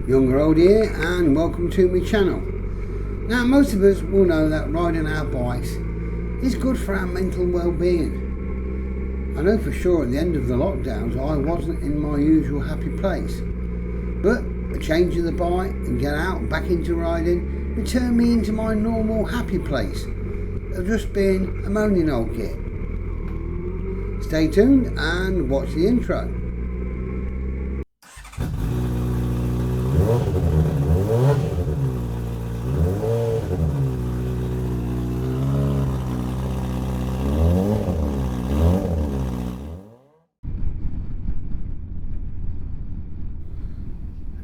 Young Road here, and welcome to my channel. Now, most of us will know that riding our bikes is good for our mental well-being. I know for sure at the end of the lockdowns I wasn't in my usual happy place, but a change of the bike and get out and back into riding returned me into my normal happy place of just being a moaning old git. Stay tuned and watch the intro.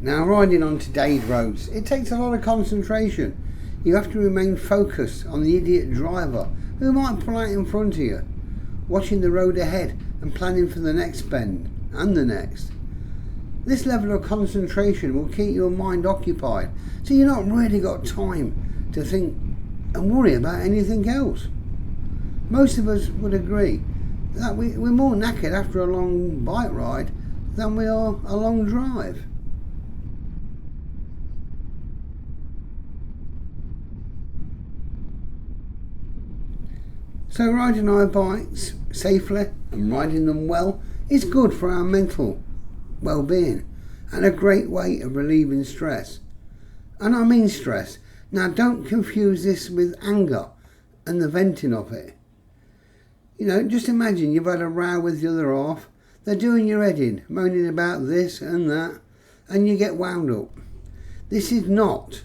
Now, riding on today's roads, it takes a lot of concentration. You have to remain focused on the idiot driver who might pull out in front of you, watching the road ahead and planning for the next bend and the next. This level of concentration will keep your mind occupied, so you've not really got time to think and worry about anything else. Most of us would agree that we're more knackered after a long bike ride than we are a long drive. So riding our bikes safely and riding them well is good for our mental well-being and a great way of relieving stress. And I mean stress. Now, don't confuse this with anger and the venting of it. You know, just imagine you've had a row with the other half, they're doing your head in, moaning about this and that, and you get wound up. This is not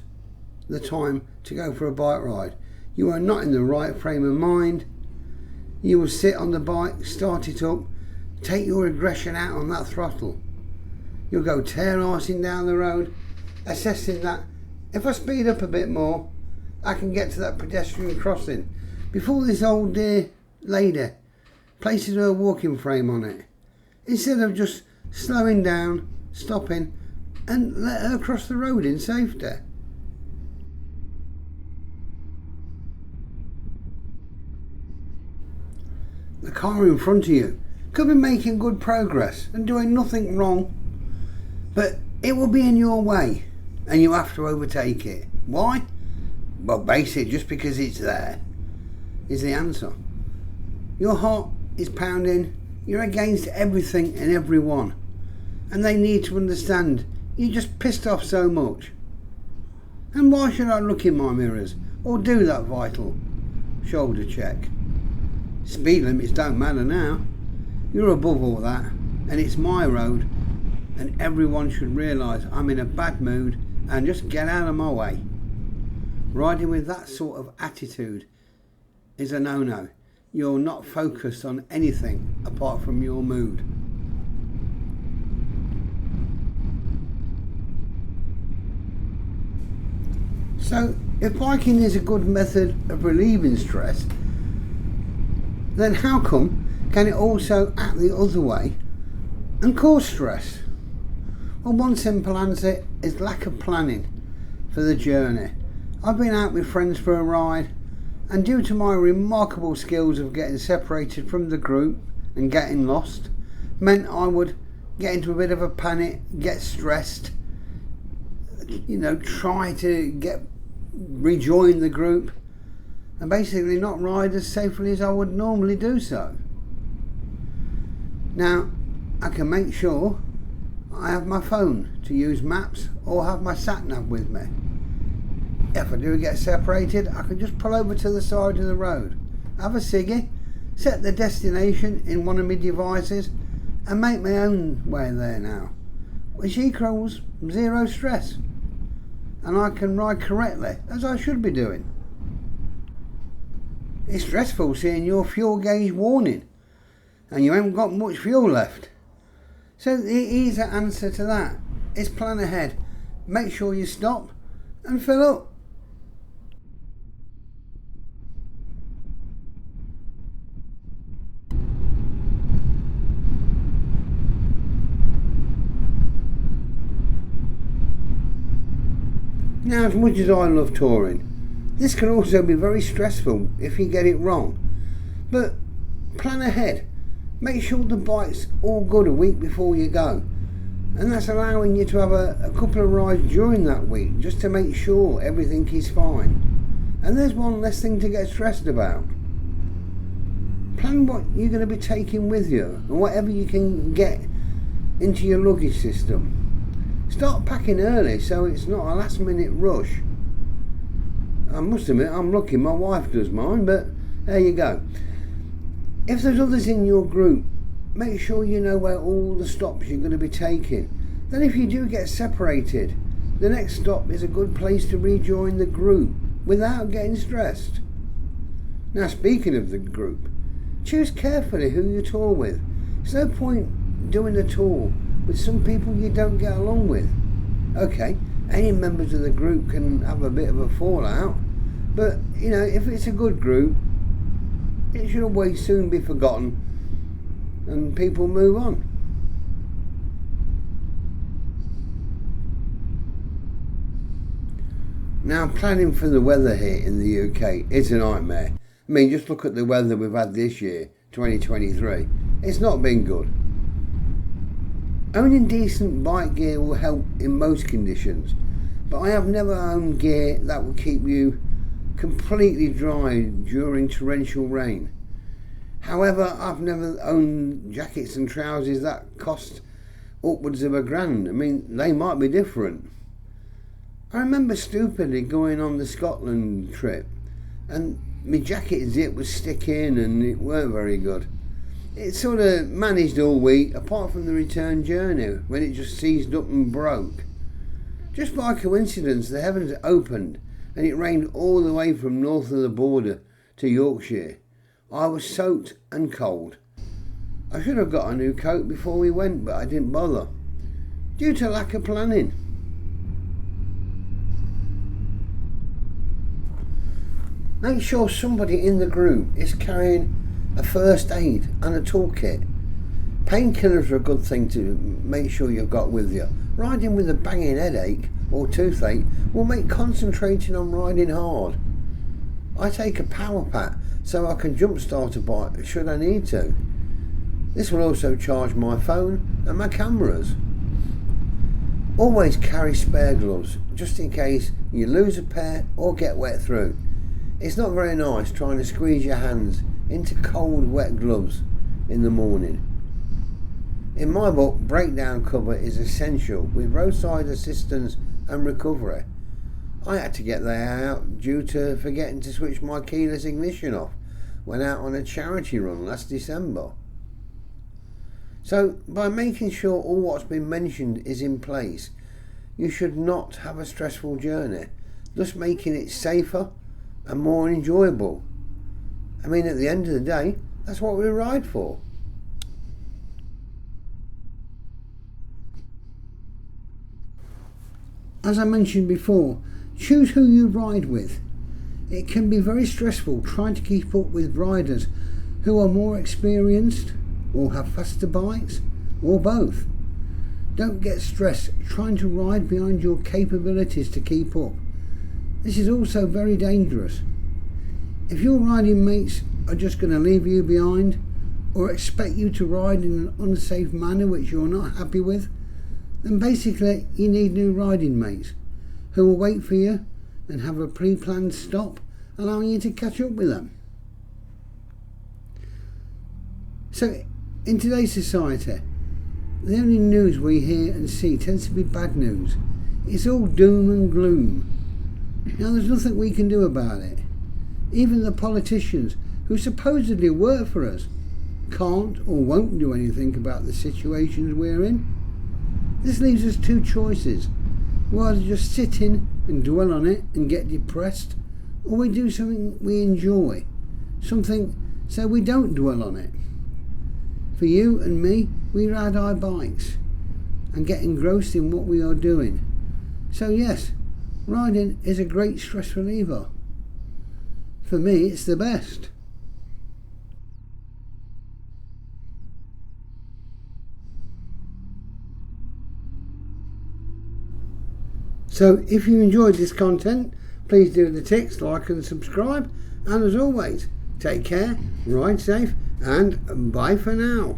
the time to go for a bike ride. You are not in the right frame of mind. You will sit on the bike, start it up, take your aggression out on that throttle. You'll go tear-arsing down the road, assessing that if I speed up a bit more, I can get to that pedestrian crossing before this old dear lady places her walking frame on it, instead of just slowing down, stopping, and let her cross the road in safety. The car in front of you could be making good progress and doing nothing wrong, but it will be in your way and you have to overtake it. Why? Well, basically just because it's there is the answer. Your heart is pounding, you're against everything and everyone, and they need to understand you're just pissed off so much. And why should I look in my mirrors or do that vital shoulder check? Speed limits don't matter now. You're above all that, and it's my road, and everyone should realise I'm in a bad mood and just get out of my way. Riding with that sort of attitude is a no-no. You're not focused on anything apart from your mood. So, if biking is a good method of relieving stress, then how come can it also act the other way and cause stress? Well, one simple answer is lack of planning for the journey. I've been out with friends for a ride, and due to my remarkable skills of getting separated from the group and getting lost, meant I would get into a bit of a panic, get stressed, try to rejoin the group, and basically not ride as safely as I would normally do so. Now, I can make sure I have my phone to use maps or have my sat-nav with me. If I do get separated, I can just pull over to the side of the road, have a ciggy, set the destination in one of my devices and make my own way there now, which equals zero stress, and I can ride correctly as I should be doing. It's stressful seeing your fuel gauge warning and you haven't got much fuel left. So the easy answer to that is plan ahead. Make sure you stop and fill up. Now, as much as I love touring, this can also be very stressful if you get it wrong. But plan ahead. Make sure the bike's all good a week before you go. And that's allowing you to have a couple of rides during that week just to make sure everything is fine. And there's one less thing to get stressed about. Plan what you're going to be taking with you and whatever you can get into your luggage system. Start packing early so it's not a last minute rush. I must admit I'm lucky my wife does mine, but there you go. If there's others in your group, make sure you know where all the stops you're going to be taking. Then if you do get separated, the next stop is a good place to rejoin the group without getting stressed. Now, speaking of the group, choose carefully who you tour with. There's no point doing a tour with some people you don't get along with. Okay, any members of the group can have a bit of a fallout, but if it's a good group, it should always soon be forgotten and people move on. Now, planning for the weather here in the UK is a nightmare. I mean, just look at the weather we've had this year, 2023. It's not been good. Owning decent bike gear will help in most conditions, but I have never owned gear that will keep you completely dry during torrential rain. However, I've never owned jackets and trousers that cost upwards of £1,000. I mean, they might be different. I remember stupidly going on the Scotland trip and my jacket zip was sticking and it weren't very good. It sort of managed all week apart from the return journey when it just seized up and broke. Just by coincidence the heavens opened and it rained all the way from north of the border to Yorkshire. I was soaked and cold. I should have got a new coat before we went, but I didn't bother, due to lack of planning. Make sure somebody in the group is carrying a first aid and a toolkit. Painkillers are a good thing to make sure you've got with you. Riding with a banging headache or toothache will make concentrating on riding hard. I take a power pack so I can jump start a bike should I need to. This will also charge my phone and my cameras. Always carry spare gloves just in case you lose a pair or get wet through. It's not very nice trying to squeeze your hands into cold wet gloves in the morning. In my book, breakdown cover is essential with roadside assistance and recovery. I had to get that out due to forgetting to switch my keyless ignition off when out on a charity run last December. So by making sure all what's been mentioned is in place, you should not have a stressful journey, thus making it safer and more enjoyable. I mean, at the end of the day, that's what we ride for. As I mentioned before, choose who you ride with. It can be very stressful trying to keep up with riders who are more experienced or have faster bikes or both. Don't get stressed trying to ride behind your capabilities to keep up. This is also very dangerous. If your riding mates are just going to leave you behind or expect you to ride in an unsafe manner which you're not happy with, then basically you need new riding mates who will wait for you and have a pre-planned stop allowing you to catch up with them. So in today's society, the only news we hear and see tends to be bad news. It's all doom and gloom. Now there's nothing we can do about it. Even the politicians who supposedly work for us can't or won't do anything about the situations we're in. This leaves us two choices. We either just sit in and dwell on it and get depressed, or we do something we enjoy, something so we don't dwell on it. For you and me, we ride our bikes and get engrossed in what we are doing. So yes, riding is a great stress reliever. For me, it's the best. So if you enjoyed this content, please do the ticks, like and subscribe. And as always, take care, ride safe, and bye for now.